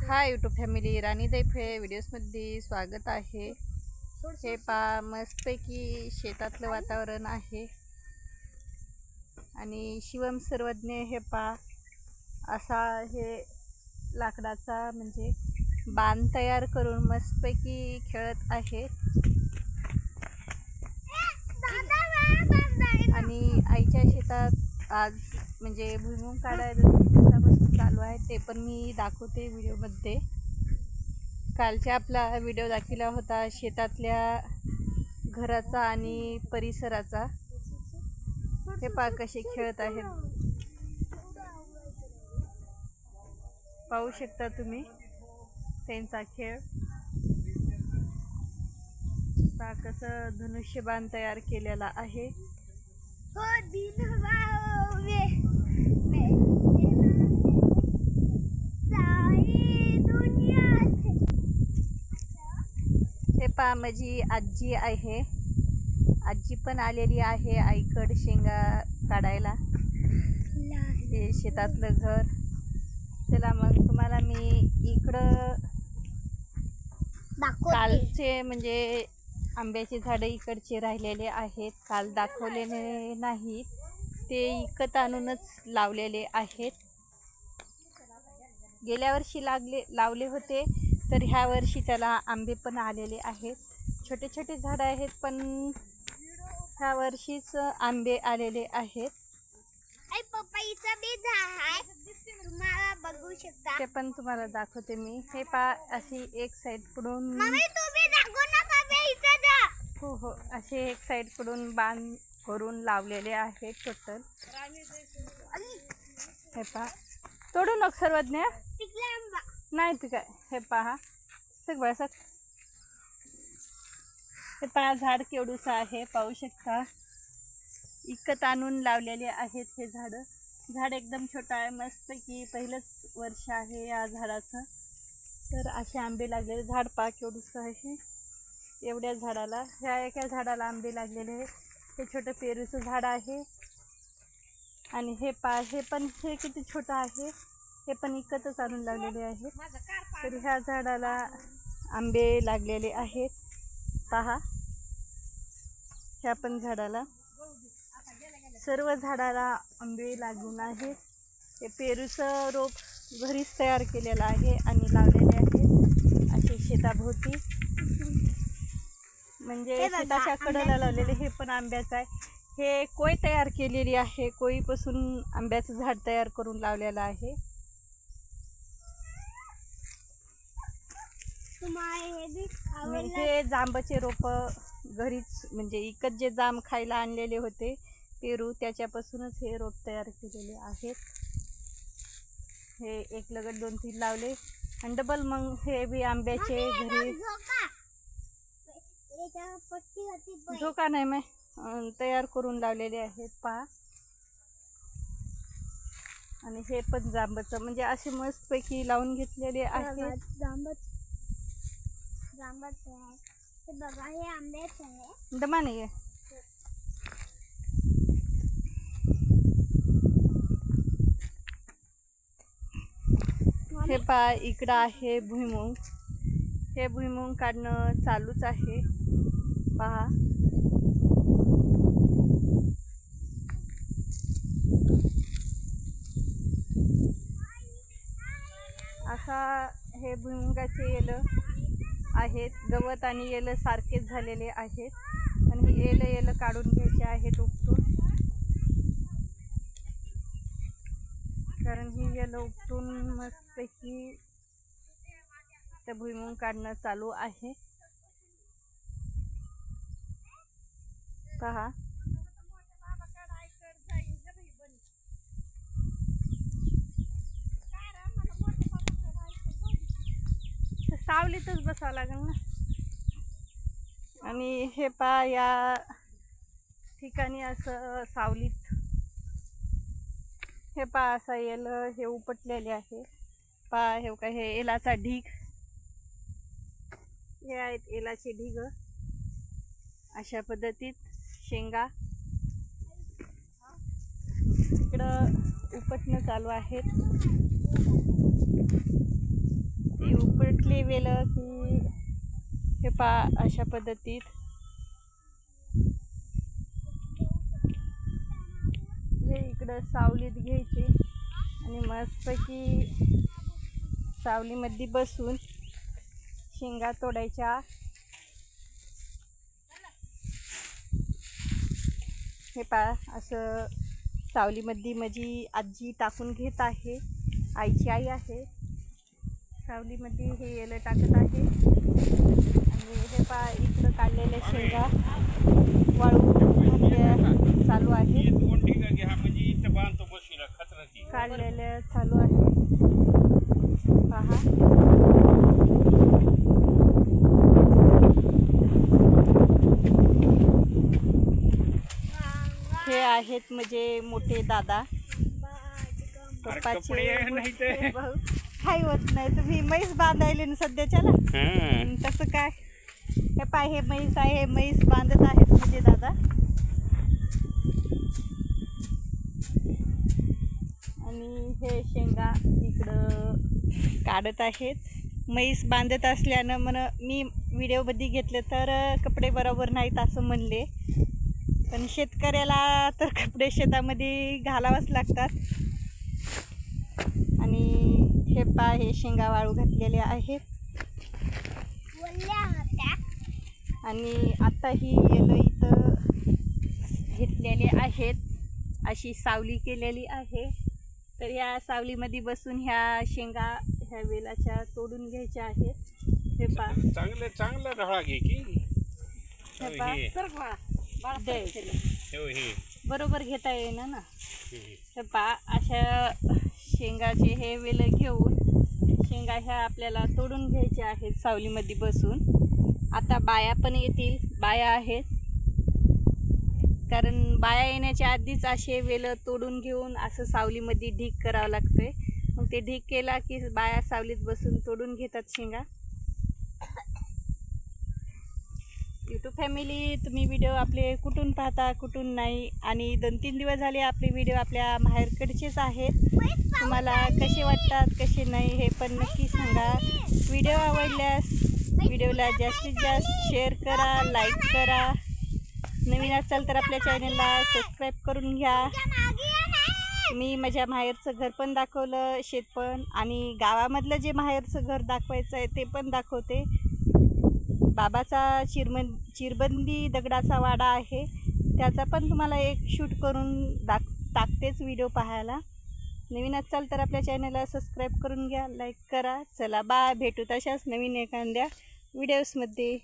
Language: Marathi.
हाय यूट्यूब फॅमिली, राणी दैफे व्हिडिओजमध्ये स्वागत आहे. हे पा मस्तपैकी शेतातलं वातावरण आहे आणि शिवम सर्वज्ञ हे पा असा हे लाकडाचा म्हणजे बांध तयार करून मस्तपैकी खेळत आहे. आणि आईच्या शेतात आज म्हणजे भुईमुग काढायला 2 दिवसापासून चालू आहे, ते पण मी दाखवते व्हिडिओमध्ये. कालच्या आपला व्हिडिओ दाखवला होता शेतातल्या घराचा आणि परिसराचा. हे पहा कसे खेळत आहेत, पाहू शकता तुम्ही त्यांचा खेळ. पहा कसं धनुष्यबाण तयार केलेला आहे. हे पहा माझी आजी आहे, आजी पण आलेली आहे आईकड शेंगा काढायला. हे शेतातलं घर. चला मग तुम्हाला मी इकडं कालचे म्हणजे आंब्याचे झाडं इकडचे राहिलेले आहेत, काल दाखवलेले नाहीत, ते विकत आणूनच लावलेले आहेत. गेल्या वर्षी लावले होते, तर ह्या वर्षी त्याला आंबे पण आलेले आहेत. छोटे छोटे झाडं आहेत, पण ह्या वर्षीच आंबे आलेले आहेत. पपईचा बी झाड आहे, तुम्हाला बघू शकता. ते पण तुम्हाला दाखवते मी. हे पा अशी एक साईड कडून हो असे एक साईड कडून बांध करून लावलेले आहेत टोटल. हे पहा, तोडू नको सर्वज्ञ, नाही ते काय. हे पहा सगळं सग हे पहा झाड केवढूचं आहे, पाहू शकता. विकत आणून लावलेले आहेत हे झाडं. झाड एकदम छोटं आहे, मस्त की पहिलंच वर्ष आहे या झाडाचं. तर असे आंबे लागलेले. झाड पहा केवढूचं आहे, एवढ्या झाडाला, ह्या एका झाडाला आंबे लागलेले आहेत. हे छोटं पेरूचं झाड आहे. आणि हे पहा, हे पण हे किती छोटं आहे, हे पण विकतच आणून लावलेले आहे. तर ह्या झाडाला आंबे लागलेले आहेत, पहा. ह्या पण झाडाला, सर्व झाडाला आंबे लागून आहेत. हे पेरूचं रोप घरीच तयार केलेलं आहे आणि लावलेले आहे असे शेताभोवती. म्हणजे शेताच्या कडेला लावलेले. हे पण आंब्याचं आहे. हे कोय तयार केलेली आहे, कोईपासून आंब्याचं झाड तयार करून लावलेलं आहे. हे जांबाचे रोप घरीच म्हणजे विकत जे जांब खायला आणलेले होते पेरू, त्याच्यापासूनच हे रोप तयार केलेले आहेत. हे एक लगट 2-3 लावले आणि डबल मग हे बी आंब्याचे घरी. झोका नाही मग तयार करून लावलेले आहेत, पहा. आणि हे पण जांबाचं म्हणजे असे मस्तपैकी लावून घेतलेले आहेत. दमा नाही आहे. हे पहा इकडं आहे भुईमुग. हे भुईमुग काढणं चालूच आहे, पहा. असा हे भुईमुगाचे येलं आहेत, गवत आणि येलं सारखेच झालेले आहेत. आणि हे येलं काढून घ्यायचे आहेत उपटून, कारण ही येलं उपटून मस्तपैकी त्या भुईमुग काढणं चालू आहे, पहा. सावलीतच बसावं लागेल ना. आणि हे पहा या ठिकाणी असं सावलीत हे पहा असा येल हे उपटलेले आहे, पहा. हे का हे एलाचा ढीग, हे आहेत एलाचे ढीग. अशा पद्धतीत शेंगा इकडं उपटणं चालू आहेत. ती उपटली वेलं की हे पा अशा पद्धतीत हे इकडं सावलीत घ्यायची आणि मस्तपैकी सावलीमध्ये बसून शेंगा तोडायच्या. हे पा असं सावलीमध्ये माझी आजी टाकून घेत आहे, आईची आई आहे. सावलीमध्ये हे येलं टाकत आहे आणि हे पा इकडं काढलेल्या शेंगा वाळू चालू आहे, काढलेल्या चालू आहे. पहा हे आहेत म्हणजे मोठे दादा, पप्पाचे मोठे भाऊ. काही होत नाही, तुम्ही म्हैस बांधायले ना सध्याच्याला तसं काय. हे पाय हे म्हैस आहे, म्हैस बांधत आहेत म्हणजे दादा. आणि हे शेंगा इकडं काढत आहेत. म्हैस बांधत असल्यानं मी व्हिडिओमध्ये घेतले तर कपडे बरोबर नाहीत असं म्हणले, पण शेतकऱ्याला तर कपडे शेतामध्ये घालावंच लागतात. आणि हे पा हे शेंगा वाळू घातलेले आहेत आणि आता ही येलं इथं घेतलेले आहेत. अशी सावली केलेली आहे, तर ह्या सावलीमध्ये बसून ह्या शेंगा ह्या वेलाच्या तोडून घ्यायच्या आहेत. हे पा चांगलं ढळा घे की हे पा बरोबर घेता येईना ना. हे पा अशा शेंगाचे हे वेल घेऊन शेंगा ह्या आपल्याला तोडून घ्यायच्या आहेत सावलीमध्ये बसून. आता बाया पण येतील, बाया आहेत, कारण बाया येण्याच्या आधीच असे वेल तोडून घेऊन असं सावलीमध्ये ढीक करावं लागतंय. मग ते ढीक केला की बाया सावलीत बसून तोडून घेतात शेंगा. यूट्यूब फॅमिली, तुम्ही व्हिडिओ आपले कुठून पाहता कुठून नाही, आणि 2-3 दिवस झाले आपले व्हिडिओ आपल्या माहेरकडचेच आहेत. तुम्हाला कसे वाटतात कसे नाही हे पण नक्की सांगा. व्हिडिओ आवडल्यास व्हिडिओला जास्तीत जास्त शेअर करा, लाईक करा. नवीन असाल तर आपल्या चॅनलला सबस्क्राईब करून घ्या. मी माझ्या माहेरचं घर पण दाखवलं, शेत पण, आणि गावामधलं जे माहेरचं घर दाखवायचं आहे ते पण दाखवते. बाबाचा चिरबंदी दगडाचा वाडा आहे, त्याचा पण तुम्हाला एक शूट करून टाकतेच व्हिडिओ पाहायला. नवीन असाल तर आपल्या चॅनलला सबस्क्राईब करून घ्या, लाईक करा. चला बाय, भेटू तशाच नवीन एखाद्या व्हिडिओजमध्ये.